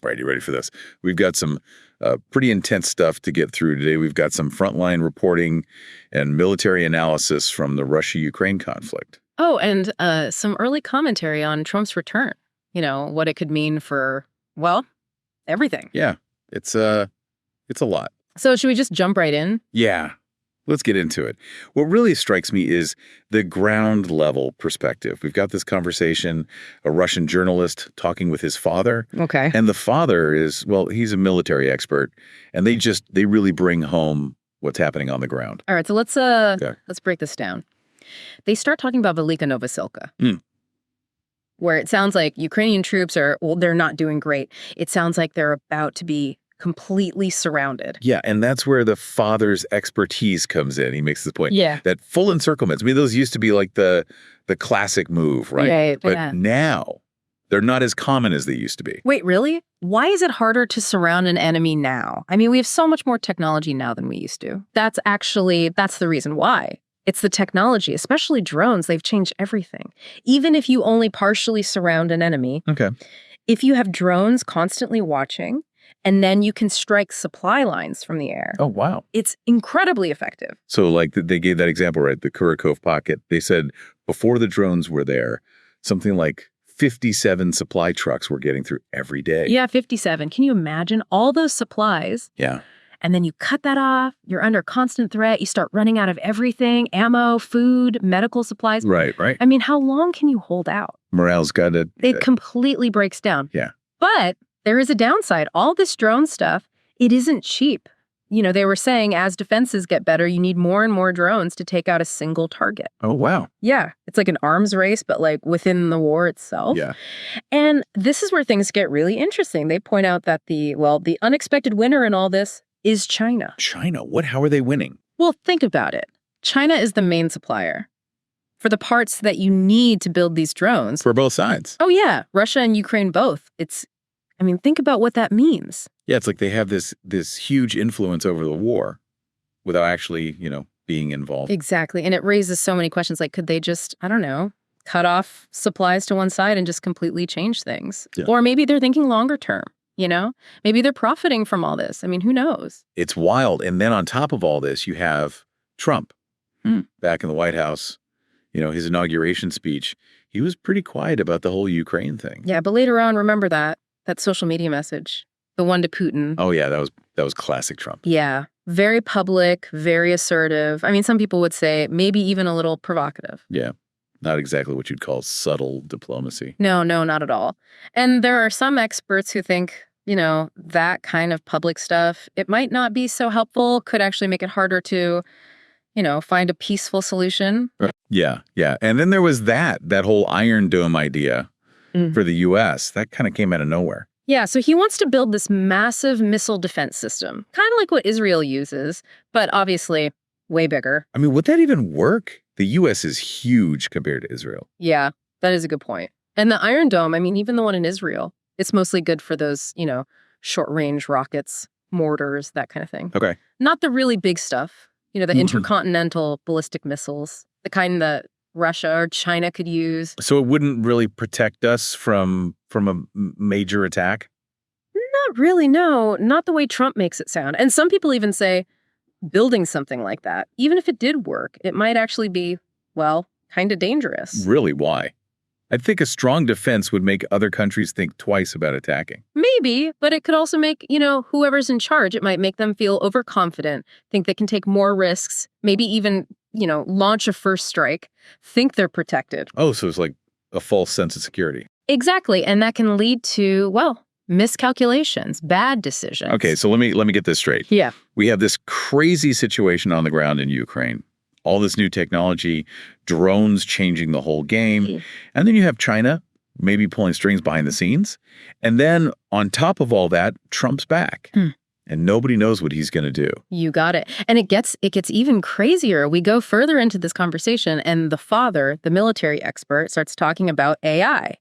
All right, you ready for this? We've got some pretty intense stuff to get through today. We've got some frontline reporting and military analysis from the Russia-Ukraine conflict. Oh, and some early commentary on Trump's return. You know, what it could mean for, well, everything. Yeah, it's a lot. So should we just jump right in? Yeah, let's get into it. What really strikes me is the ground level perspective. We've got this conversation, a Russian journalist talking with his father. Okay. And the father is, well, he's a military expert, and they really bring home what's happening on the ground. All right, so let's break this down. They start talking about Velika Novosilka, where it sounds like Ukrainian troops they're not doing great. It sounds like they're about to be completely surrounded. Yeah, and that's where the father's expertise comes in. He makes this point. Yeah. That full encirclements, I mean, those used to be like the classic move, right? Right, but yeah. now they're not as common as they used to be. Wait, really? Why is it harder to surround an enemy now? I mean, we have so much more technology now than we used to. That's the reason why. It's the technology, especially drones. They've changed everything. Even if you only partially surround an enemy, Okay. if you have drones constantly watching, and then you can strike supply lines from the air. Oh, wow. It's incredibly effective. So like they gave that example, right? The Kurakov pocket. They said before the drones were there, something like 57 supply trucks were getting through every day. Yeah, 57. Can you imagine all those supplies? Yeah. And then you cut that off. You're under constant threat. You start running out of everything, ammo, food, medical supplies. Right. I mean, how long can you hold out? Morale's got to... It completely breaks down. Yeah. But there is a downside. All this drone stuff, it isn't cheap. You know, they were saying as defenses get better, you need more and more drones to take out a single target. Oh, wow. Yeah. It's like an arms race, but like within the war itself. Yeah. And this is where things get really interesting. They point out that the unexpected winner in all this is China. China? What? How are they winning? Well, think about it. China is the main supplier for the parts that you need to build these drones. For both sides. Oh, yeah. Russia and Ukraine both. Think about what that means. Yeah, it's like they have this huge influence over the war without actually, being involved. Exactly. And it raises so many questions. Like, could they just, I don't know, cut off supplies to one side and just completely change things? Yeah. Or maybe they're thinking longer term, Maybe they're profiting from all this. I mean, who knows? It's wild. And then on top of all this, you have Trump back in the White House. His inauguration speech, he was pretty quiet about the whole Ukraine thing. Yeah, but later on, remember that social media message, the one to Putin. Oh, yeah, that was classic Trump. Yeah, very public, very assertive. I mean, some people would say maybe even a little provocative. Yeah, not exactly what you'd call subtle diplomacy. No, not at all. And there are some experts who think, that kind of public stuff, it might not be so helpful, could actually make it harder to, find a peaceful solution. Yeah. And then there was that whole Iron Dome idea for the U.S. That kind of came out of nowhere. Yeah, so he wants to build this massive missile defense system, kind of like what Israel uses, but obviously way bigger. I mean, would that even work? The U.S. is huge compared to Israel. Yeah, that is a good point. And the Iron Dome, I mean, even the one in Israel, it's mostly good for those, short-range rockets, mortars, that kind of thing. Okay. Not the really big stuff, the intercontinental ballistic missiles, the kind that Russia or China could use. So it wouldn't really protect us from a major attack? Not really, no. Not the way Trump makes it sound. And some people even say building something like that, even if it did work, it might actually be, kind of dangerous. Really? Why? I think a strong defense would make other countries think twice about attacking. Maybe, but it could also make, whoever's in charge, it might make them feel overconfident, think they can take more risks, maybe even, launch a first strike, think they're protected. Oh, so it's like a false sense of security. Exactly. And that can lead to, miscalculations, bad decisions. Okay, so let me get this straight. Yeah. We have this crazy situation on the ground in Ukraine. All this new technology, drones changing the whole game. And then you have China maybe pulling strings behind the scenes. And then on top of all that, Trump's back. And nobody knows what he's going to do. You got it. And it gets even crazier. We go further into this conversation and the father, the military expert, starts talking about AI.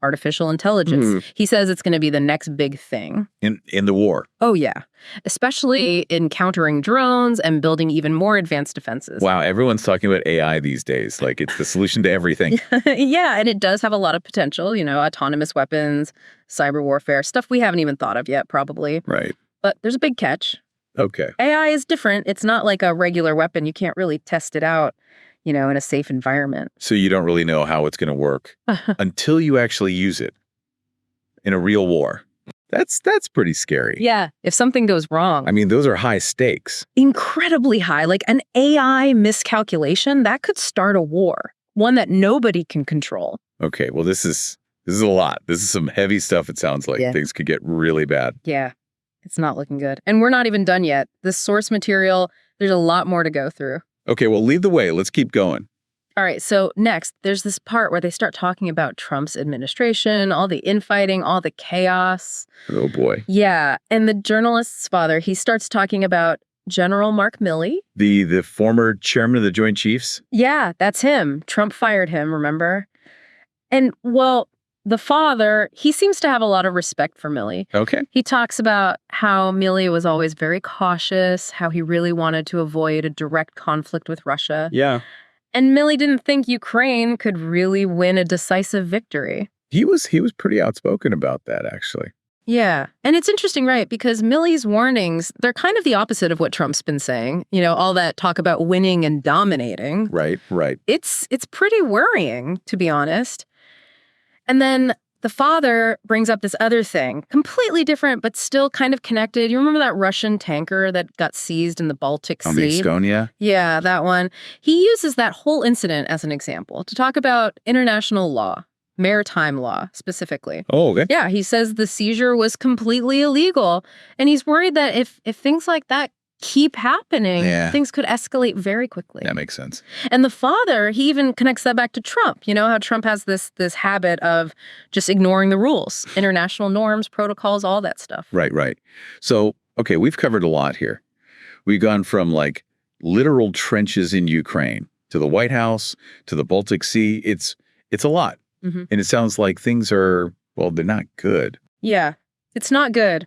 artificial intelligence. Hmm. He says it's going to be the next big thing. In the war. Oh, yeah. Especially in countering drones and building even more advanced defenses. Wow, everyone's talking about AI these days. Like it's the solution to everything. Yeah, and it does have a lot of potential, autonomous weapons, cyber warfare, stuff we haven't even thought of yet, probably. Right. But there's a big catch. Okay. AI is different. It's not like a regular weapon. You can't really test it out, in a safe environment. So you don't really know how it's going to work until you actually use it in a real war. That's pretty scary. Yeah, if something goes wrong. I mean, those are high stakes. Incredibly high. Like an AI miscalculation, that could start a war, one that nobody can control. Okay, well, this is a lot. This is some heavy stuff, it sounds like. Yeah. Things could get really bad. Yeah, it's not looking good. And we're not even done yet. This source material, there's a lot more to go through. Okay, well, lead the way. Let's keep going. All right, so next, there's this part where they start talking about Trump's administration, all the infighting, all the chaos. Oh, boy. Yeah, and the journalist's father, he starts talking about General Mark Milley. The former chairman of the Joint Chiefs? Yeah, that's him. Trump fired him, remember? And, well, the father, he seems to have a lot of respect for Milley. Okay. He talks about how Milley was always very cautious, how he really wanted to avoid a direct conflict with Russia. Yeah. And Milley didn't think Ukraine could really win a decisive victory. He was pretty outspoken about that, actually. Yeah. And it's interesting, right? Because Milley's warnings, they're kind of the opposite of what Trump's been saying. All that talk about winning and dominating. Right. It's pretty worrying, to be honest. And then the father brings up this other thing, completely different, but still kind of connected. You remember that Russian tanker that got seized in the Baltic Sea? On the Estonia? Yeah, that one. He uses that whole incident as an example to talk about international law, maritime law specifically. Oh, okay. Yeah, he says the seizure was completely illegal. And he's worried that if things like that keep happening, things could escalate very quickly. That makes sense. And the father, he even connects that back to Trump. You know how Trump has this habit of just ignoring the rules, international norms, protocols, all that stuff. Right. So, okay, we've covered a lot here. We've gone from like literal trenches in Ukraine to the White House to the Baltic Sea. It's a lot. Mm-hmm. And it sounds like things are, well, they're not good. Yeah, it's not good.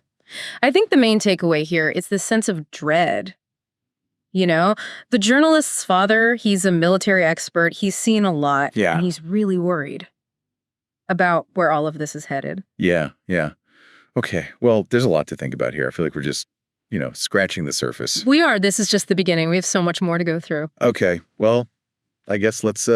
I think the main takeaway here is this sense of dread. The journalist's father, he's a military expert. He's seen a lot. Yeah. And he's really worried about where all of this is headed. Yeah. Okay. Well, there's a lot to think about here. I feel like we're just, scratching the surface. We are. This is just the beginning. We have so much more to go through. Okay. Well, I guess let's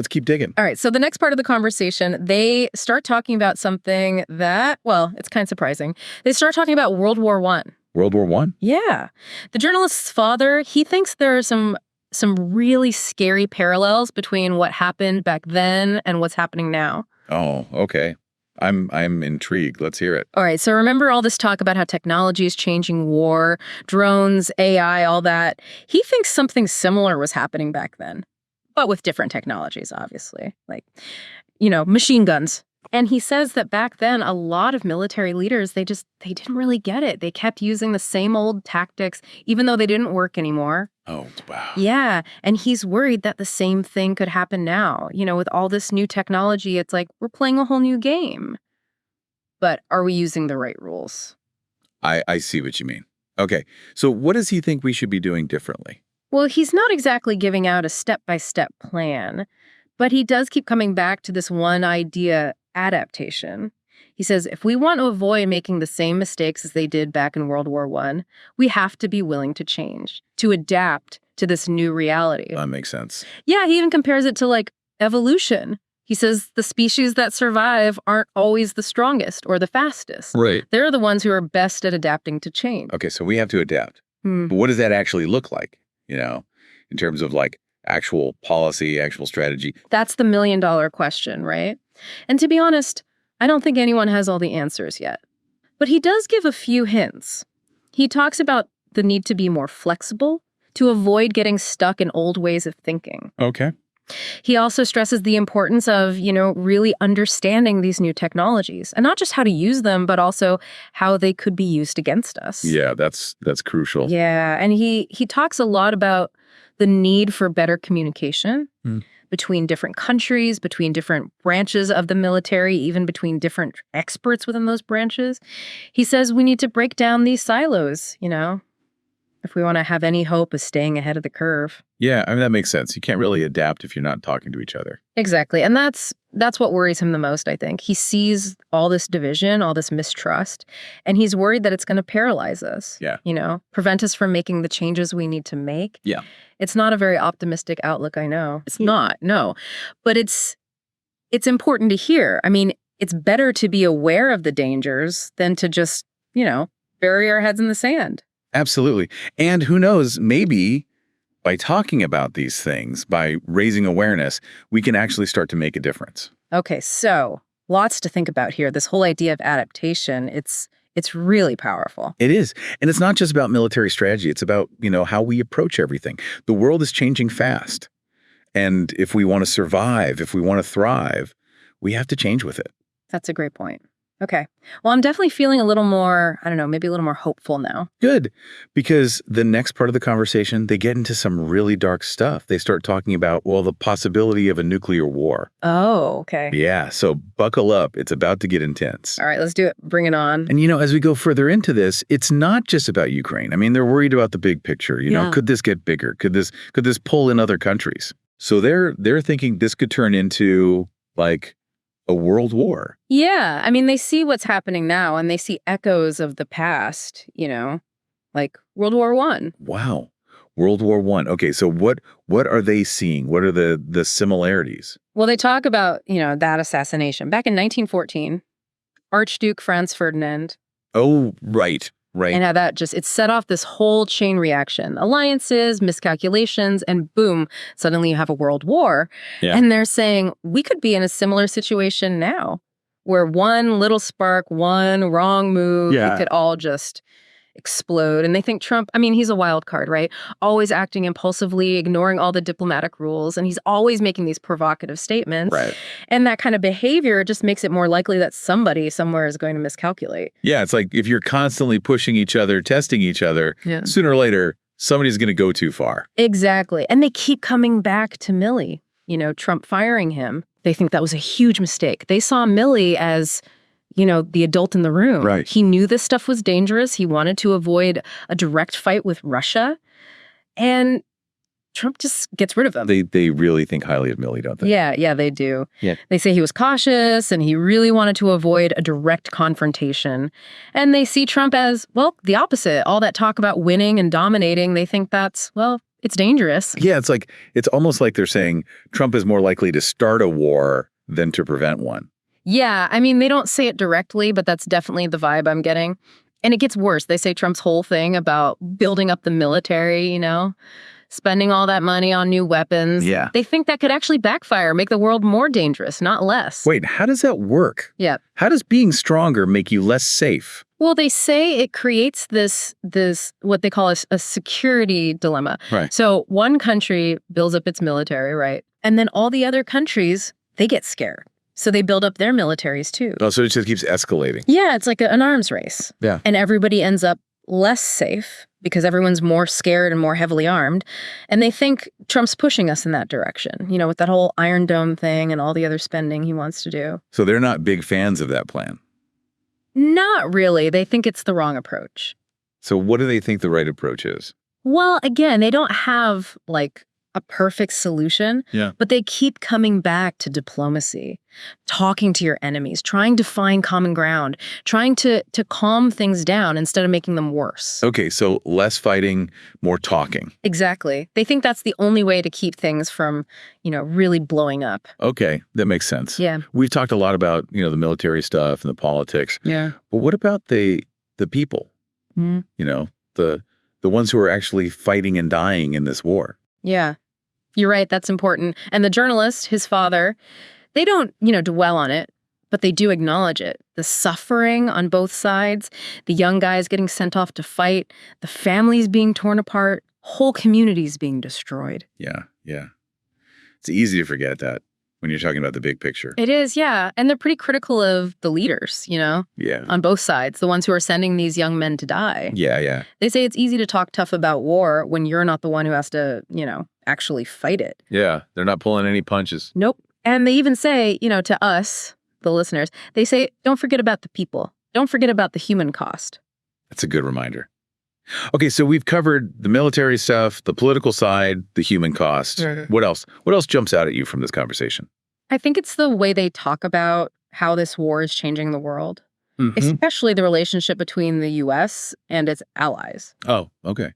keep digging. All right. So the next part of the conversation, they start talking about something that, well, it's kind of surprising. They start talking about World War I. World War I? Yeah. The journalist's father, he thinks there are some really scary parallels between what happened back then and what's happening now. Oh, okay. I'm intrigued. Let's hear it. All right. So remember all this talk about how technology is changing war, drones, AI, all that. He thinks something similar was happening back then, but with different technologies, obviously, like, machine guns. And he says that back then, a lot of military leaders, they didn't really get it. They kept using the same old tactics, even though they didn't work anymore. Oh, wow. Yeah. And he's worried that the same thing could happen now. With all this new technology, it's like we're playing a whole new game. But are we using the right rules? I see what you mean. Okay. So what does he think we should be doing differently? Well, he's not exactly giving out a step-by-step plan, but he does keep coming back to this one idea, adaptation. He says, if we want to avoid making the same mistakes as they did back in World War I, we have to be willing to change, to adapt to this new reality. That makes sense. Yeah, he even compares it to like evolution. He says the species that survive aren't always the strongest or the fastest. Right. They're the ones who are best at adapting to change. Okay, so we have to adapt. But what does that actually look like, in terms of like actual policy, actual strategy? That's the million-dollar question, right? And to be honest, I don't think anyone has all the answers yet. But he does give a few hints. He talks about the need to be more flexible, to avoid getting stuck in old ways of thinking. Okay. He also stresses the importance of, really understanding these new technologies, and not just how to use them, but also how they could be used against us. Yeah, that's crucial. Yeah, and he talks a lot about the need for better communication, between different countries, between different branches of the military, even between different experts within those branches. He says we need to break down these silos, if we want to have any hope of staying ahead of the curve. Yeah, I mean, that makes sense. You can't really adapt if you're not talking to each other. Exactly. And that's what worries him the most, I think. He sees all this division, all this mistrust, and he's worried that it's going to paralyze us. Yeah. Prevent us from making the changes we need to make. Yeah. It's not a very optimistic outlook, I know. It's not, no. But it's important to hear. I mean, it's better to be aware of the dangers than to just, bury our heads in the sand. Absolutely. And who knows, maybe by talking about these things, by raising awareness, we can actually start to make a difference. Okay, so lots to think about here. This whole idea of adaptation, it's really powerful. It is. And it's not just about military strategy. It's about, how we approach everything. The world is changing fast. And if we want to survive, if we want to thrive, we have to change with it. That's a great point. Okay. Well, I'm definitely feeling a little more, I don't know, maybe a little more hopeful now. Good. Because the next part of the conversation, they get into some really dark stuff. They start talking about, the possibility of a nuclear war. Oh, okay. Yeah. So buckle up. It's about to get intense. All right, let's do it. Bring it on. And, as we go further into this, it's not just about Ukraine. I mean, they're worried about the big picture. Could this get bigger? Could this pull in other countries? So they're thinking this could turn into like a world war. Yeah. I mean, they see what's happening now and they see echoes of the past, like World War I. Wow. World War I. Okay, so what are they seeing? What are the similarities? Well, they talk about, that assassination. Back in 1914, Archduke Franz Ferdinand. Oh, right. And how that it set off this whole chain reaction. Alliances, miscalculations, and boom, suddenly you have a world war. Yeah. And they're saying, we could be in a similar situation now, where one little spark, one wrong move, it could all just explode. And they think Trump, I mean, he's a wild card, right? Always acting impulsively, ignoring all the diplomatic rules. And he's always making these provocative statements. Right. And that kind of behavior just makes it more likely that somebody somewhere is going to miscalculate. Yeah, it's like if you're constantly pushing each other, testing each other, sooner or later, somebody's going to go too far. Exactly. And they keep coming back to Milley, Trump firing him. They think that was a huge mistake. They saw Milley as the adult in the room. Right. He knew this stuff was dangerous. He wanted to avoid a direct fight with Russia. And Trump just gets rid of him. They really think highly of Milley, don't they? Yeah, they do. Yeah. They say he was cautious and he really wanted to avoid a direct confrontation. And they see Trump as, the opposite. All that talk about winning and dominating, they think that's, it's dangerous. Yeah, it's almost like they're saying Trump is more likely to start a war than to prevent one. Yeah, I mean, they don't say it directly, but that's definitely the vibe I'm getting. And it gets worse. They say Trump's whole thing about building up the military, spending all that money on new weapons. Yeah. They think that could actually backfire, make the world more dangerous, not less. Wait, how does that work? Yeah. How does being stronger make you less safe? Well, they say it creates this what they call a security dilemma. Right. So one country builds up its military, right? And then all the other countries, they get scared. So they build up their militaries too. Oh, so it just keeps escalating. Yeah, it's like an arms race. Yeah. And everybody ends up less safe because everyone's more scared and more heavily armed. And they think Trump's pushing us in that direction, with that whole Iron Dome thing and all the other spending he wants to do. So they're not big fans of that plan. Not really. They think it's the wrong approach. So what do they think the right approach is? Well, again, they don't have a perfect solution, but they keep coming back to diplomacy, talking to your enemies, trying to find common ground, trying to calm things down instead of making them worse. Okay, so less fighting, more talking. Exactly. They think that's the only way to keep things from, really blowing up. Okay, that makes sense. Yeah. We've talked a lot about, the military stuff and the politics. Yeah. But what about the people? Mm. The ones who are actually fighting and dying in this war? Yeah, you're right. That's important. And the journalist, his father, they don't, dwell on it, but they do acknowledge it. The suffering on both sides, the young guys getting sent off to fight, the families being torn apart, whole communities being destroyed. Yeah. It's easy to forget that. when you're talking about the big picture. It is, yeah. And they're pretty critical of the leaders, Yeah. on both sides, the ones who are sending these young men to die. Yeah. They say it's easy to talk tough about war when you're not the one who has to, actually fight it. Yeah. They're not pulling any punches. Nope. And they even say, to us, the listeners, they say, don't forget about the people. Don't forget about the human cost. That's a good reminder. Okay, so we've covered the military stuff, the political side, the human cost. Mhm. What else? What else jumps out at you from this conversation? I think it's the way they talk about how this war is changing the world, Mhm. especially the relationship between the U.S. and its allies. Oh, okay.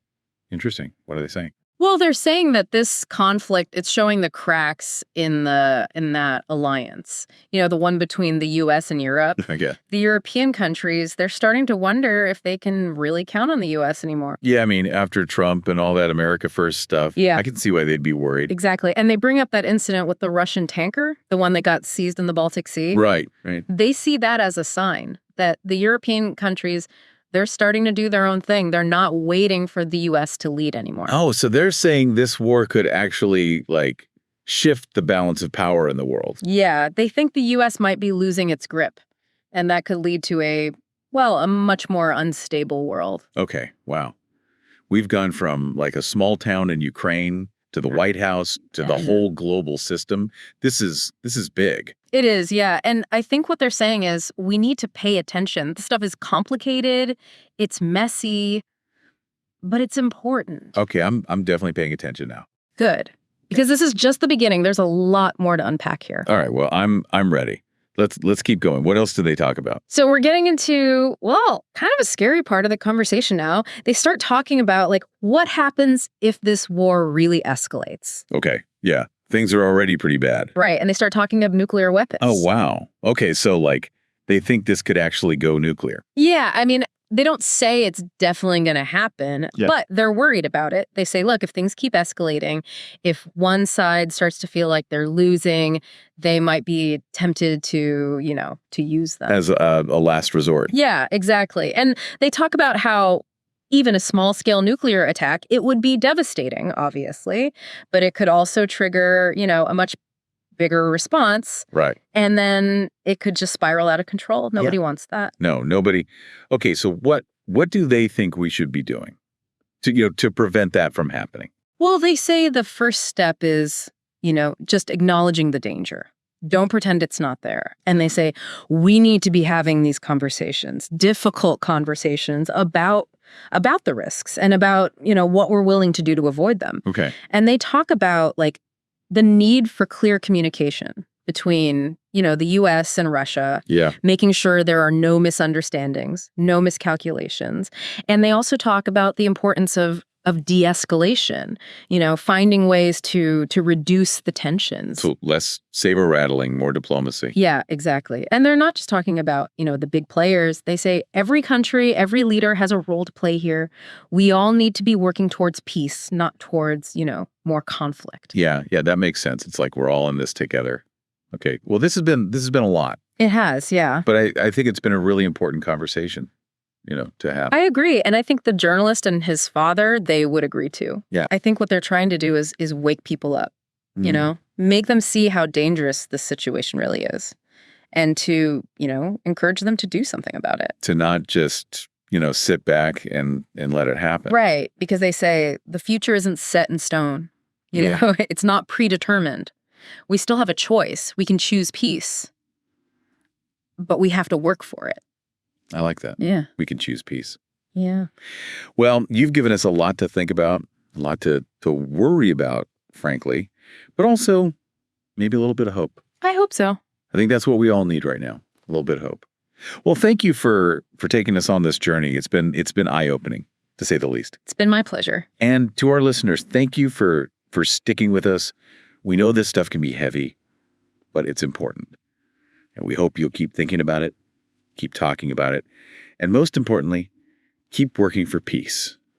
Interesting. What are they saying? Well, they're saying that this conflict, it's showing the cracks in that alliance. The one between the U.S. and Europe. Okay. The European countries, they're starting to wonder if they can really count on the U.S. anymore. Yeah, I mean, after Trump and all that America First stuff, Yeah. I can see why they'd be worried. Exactly. And they bring up that incident with the Russian tanker, the one that got seized in the Baltic Sea. Right. They see that as a sign that the European countries, they're starting to do their own thing. They're not waiting for the U.S. to lead anymore. Oh, so they're saying this war could actually, shift the balance of power in the world. Yeah, they think the U.S. might be losing its grip, and that could lead to a much more unstable world. Okay, wow. We've gone from a small town in Ukraine to the White House to the whole global system. This is big. It is, yeah. And I think what they're saying is we need to pay attention. This stuff is complicated, it's messy, but it's important. Okay, I'm definitely paying attention now. Good. Because this is just the beginning. There's a lot more to unpack here. All right, well, I'm ready. Let's keep going. What else do they talk about? So we're getting into, kind of a scary part of the conversation now. They start talking about, what happens if this war really escalates? Okay, yeah. Things are already pretty bad. Right, and they start talking of nuclear weapons. Oh, wow. Okay, so, they think this could actually go nuclear. Yeah, I mean, they don't say it's definitely going to happen, Yeah. but they're worried about it. They say, look, if things keep escalating, if one side starts to feel like they're losing, they might be tempted to use them. As a last resort. Yeah, exactly. And they talk about how even a small-scale nuclear attack, it would be devastating, obviously, but it could also trigger, a much bigger response. Right. And then it could just spiral out of control. Nobody wants that. No, nobody. Okay, so what do they think we should be doing to prevent that from happening? Well, they say the first step is, just acknowledging the danger. Don't pretend it's not there. And they say, we need to be having these conversations, difficult conversations about the risks and about, what we're willing to do to avoid them. Okay. And they talk about the need for clear communication between, the U.S. and Russia, making sure there are no misunderstandings, no miscalculations. And they also talk about the importance of de-escalation, finding ways to reduce the tensions. So less saber rattling, more diplomacy. Yeah, exactly. And they're not just talking about, the big players. They say every country, every leader has a role to play here. We all need to be working towards peace, not towards, more conflict. Yeah, that makes sense. It's like we're all in this together. Okay. Well, this has been a lot. It has, yeah. But I think it's been a really important conversation, to have. I agree. And I think the journalist and his father, they would agree too. Yeah. I think what they're trying to do is wake people up, make them see how dangerous this situation really is and to, encourage them to do something about it. To not just, sit back and let it happen. Right. Because they say the future isn't set in stone. It's not predetermined. We still have a choice. We can choose peace, but we have to work for it. I like that. Yeah. We can choose peace. Yeah. Well, you've given us a lot to think about, a lot to worry about, frankly, but also maybe a little bit of hope. I hope so. I think that's what we all need right now, a little bit of hope. Well, thank you for taking us on this journey. It's been eye-opening, to say the least. It's been my pleasure. And to our listeners, thank you for sticking with us. We know this stuff can be heavy, but it's important. And we hope you'll keep thinking about it, keep talking about it, and most importantly, keep working for peace.